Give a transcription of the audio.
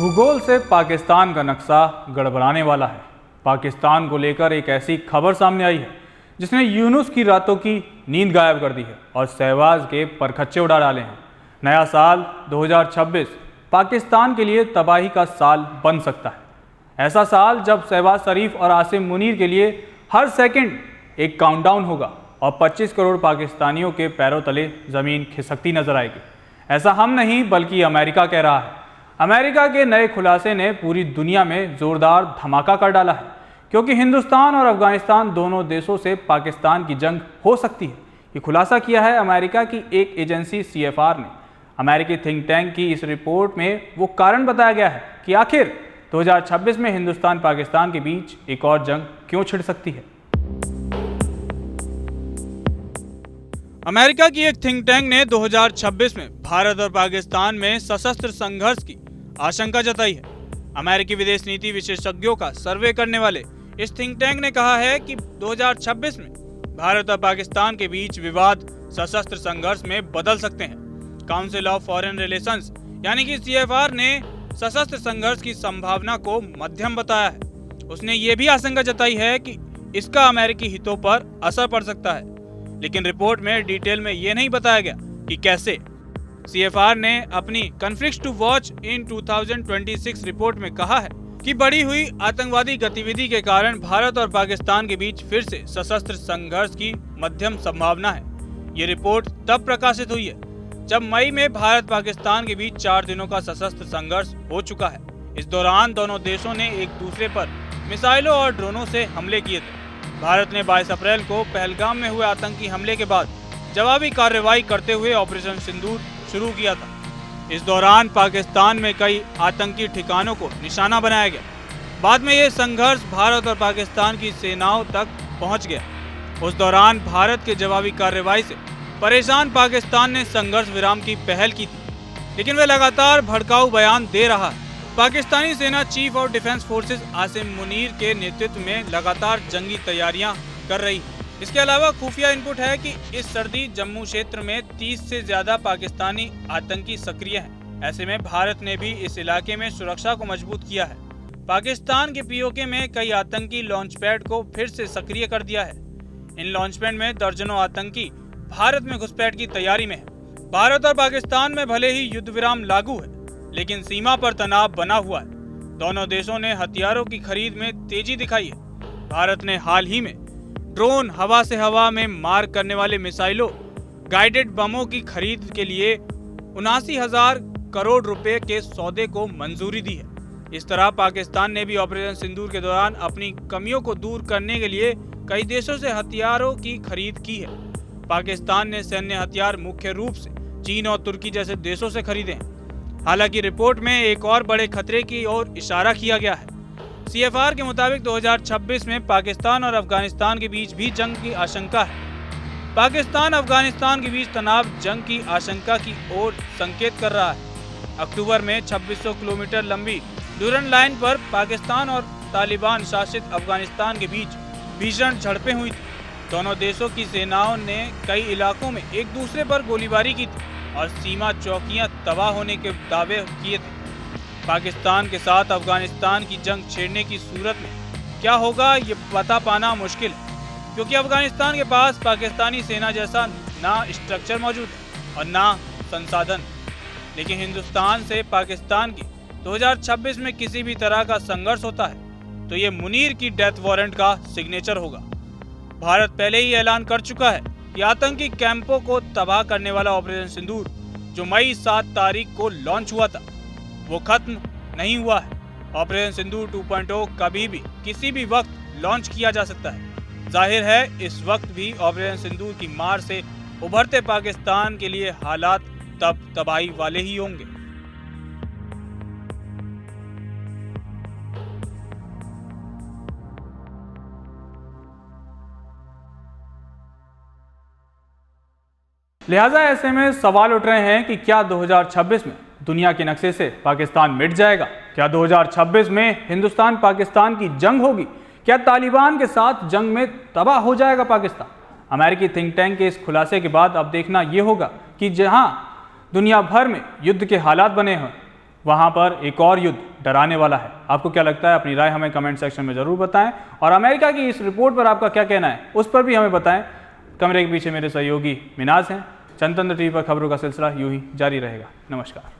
भूगोल से पाकिस्तान का नक्शा गड़बड़ाने वाला है। पाकिस्तान को लेकर एक ऐसी खबर सामने आई है जिसने यूनुस की रातों की नींद गायब कर दी है और शहबाज के परखच्चे उड़ा डाले हैं। नया साल 2026 पाकिस्तान के लिए तबाही का साल बन सकता है। ऐसा साल जब शहबाज शरीफ और आसिम मुनीर के लिए हर सेकंड एक काउंटडाउन होगा और 25 करोड़ पाकिस्तानियों के पैरों तले ज़मीन खिसकती नजर आएगी। ऐसा हम नहीं बल्कि अमेरिका कह रहा है। अमेरिका के नए खुलासे ने पूरी दुनिया में जोरदार धमाका कर डाला है, क्योंकि हिंदुस्तान और अफगानिस्तान दोनों देशों से पाकिस्तान की जंग हो सकती है। ये खुलासा किया है अमेरिका की एक एजेंसी CFR ने। अमेरिकी थिंक टैंक की इस रिपोर्ट में वो कारण बताया गया है कि आखिर 2026 में हिंदुस्तान पाकिस्तान के बीच एक और जंग क्यों छिड़ सकती है। अमेरिका की एक थिंक टैंक ने 2026 में भारत और पाकिस्तान में सशस्त्र संघर्ष की आशंका जताई है। अमेरिकी विदेश नीति विशेषज्ञों का सर्वे करने वाले इस थिंक टैंक ने कहा है कि 2026 में भारत और पाकिस्तान के बीच विवाद सशस्त्र संघर्ष में बदल सकते हैं। काउंसिल ऑफ फॉरेन रिलेशंस यानी कि CFR ने सशस्त्र संघर्ष की संभावना को मध्यम बताया है। उसने ये भी आशंका जताई है कि इसका अमेरिकी हितों पर असर पड़ सकता है, लेकिन रिपोर्ट में डिटेल में ये नहीं बताया गया कि कैसे। CFR ने अपनी conflicts to watch in 2026 report में कहा है कि बढ़ी हुई आतंकवादी गतिविधि के कारण भारत और पाकिस्तान के बीच फिर से सशस्त्र संघर्ष की मध्यम संभावना है। ये रिपोर्ट तब प्रकाशित हुई है जब मई में भारत पाकिस्तान के बीच 4 दिनों का सशस्त्र संघर्ष हो चुका है। इस दौरान दोनों देशों ने एक दूसरे पर मिसाइलों और ड्रोनों से हमले किए थे। भारत ने 22 अप्रैल को पहलगाम में हुए आतंकी हमले के बाद जवाबी कार्रवाई करते हुए ऑपरेशन सिंदूर शुरू किया था। इस दौरान पाकिस्तान में कई आतंकी ठिकानों को निशाना बनाया गया। बाद में ये संघर्ष भारत और पाकिस्तान की सेनाओं तक पहुंच गया। उस दौरान भारत के जवाबी कार्रवाई से परेशान पाकिस्तान ने संघर्ष विराम की पहल की थी, लेकिन वह लगातार भड़काऊ बयान दे रहा है। पाकिस्तानी सेना chief of defence forces Asim Munir के नेतृत्व में लगातार जंगी तैयारियां कर रही है। इसके अलावा खुफिया इनपुट है कि इस सर्दी जम्मू क्षेत्र में 30 से ज्यादा पाकिस्तानी आतंकी सक्रिय हैं। ऐसे में भारत ने भी इस इलाके में सुरक्षा को मजबूत किया है। पाकिस्तान के POK में कई आतंकी लॉन्च पैड को फिर से सक्रिय कर दिया है। इन लॉन्च पैड में दर्जनों आतंकी भारत में घुसपैठ की तैयारी में है। भारत और पाकिस्तान में भले ही युद्ध विराम लागू है, लेकिन सीमा पर तनाव बना हुआ है। दोनों देशों ने हथियारों की खरीद में तेजी दिखाई है। भारत ने हाल ही में ड्रोन, हवा से हवा में मार करने वाले मिसाइलों, गाइडेड बमों की खरीद के लिए 79,000 करोड़ रुपए के सौदे को मंजूरी दी है। इस तरह पाकिस्तान ने भी ऑपरेशन सिंदूर के दौरान अपनी कमियों को दूर करने के लिए कई देशों से हथियारों की खरीद की है। पाकिस्तान ने सैन्य हथियार मुख्य रूप से चीन और तुर्की जैसे देशों से खरीदे हैं। हालांकि रिपोर्ट में एक और बड़े खतरे की ओर इशारा किया गया है। CFR के मुताबिक 2026 में पाकिस्तान और अफगानिस्तान के बीच भी जंग की आशंका है। पाकिस्तान अफगानिस्तान के बीच तनाव जंग की आशंका की ओर संकेत कर रहा है। अक्टूबर में 2600 किलोमीटर लंबी ड्यूरन लाइन पर पाकिस्तान और तालिबान शासित अफगानिस्तान के बीच भीषण झड़पें हुई थी। दोनों देशों की सेनाओं ने कई इलाकों में एक दूसरे पर गोलीबारी की थी और सीमा चौकियां तबाह होने के दावे किए थे। पाकिस्तान के साथ अफगानिस्तान की जंग छेड़ने की सूरत में क्या होगा ये बता पाना मुश्किल है, क्योंकि अफगानिस्तान के पास पाकिस्तानी सेना जैसा ना स्ट्रक्चर मौजूद है और ना संसाधन। लेकिन हिंदुस्तान से पाकिस्तान की 2026 में किसी भी तरह का संघर्ष होता है तो ये मुनीर की डेथ वारंट का सिग्नेचर होगा। भारत पहले ही ऐलान कर चुका है कि आतंकी कैंपों को तबाह करने वाला ऑपरेशन सिंदूर, जो मई 7 तारीख को लॉन्च हुआ था, वो खत्म नहीं हुआ है। ऑपरेशन सिंदूर 2.0 कभी भी किसी भी वक्त लॉन्च किया जा सकता है। जाहिर है इस वक्त भी ऑपरेशन सिंदूर की मार से उभरते पाकिस्तान के लिए हालात तब तबाही वाले ही होंगे। लिहाजा ऐसे में सवाल उठ रहे हैं कि क्या 2026 में दुनिया के नक्शे से पाकिस्तान मिट जाएगा? क्या 2026 में हिंदुस्तान पाकिस्तान की जंग होगी? क्या तालिबान के साथ जंग में तबाह हो जाएगा पाकिस्तान? अमेरिकी थिंक टैंक के इस खुलासे के बाद अब देखना यह होगा कि जहां दुनिया भर में युद्ध के हालात बने हैं, वहां पर एक और युद्ध डराने वाला है। आपको क्या लगता है? अपनी राय हमें कमेंट सेक्शन में ज़रूर बताएं और अमेरिका की इस रिपोर्ट पर आपका क्या कहना है उस पर भी हमें बताएं। कैमरे के पीछे मेरे सहयोगी मिनाज हैं। जनतंत्र टीवी पर खबरों का सिलसिला यूं ही जारी रहेगा। नमस्कार।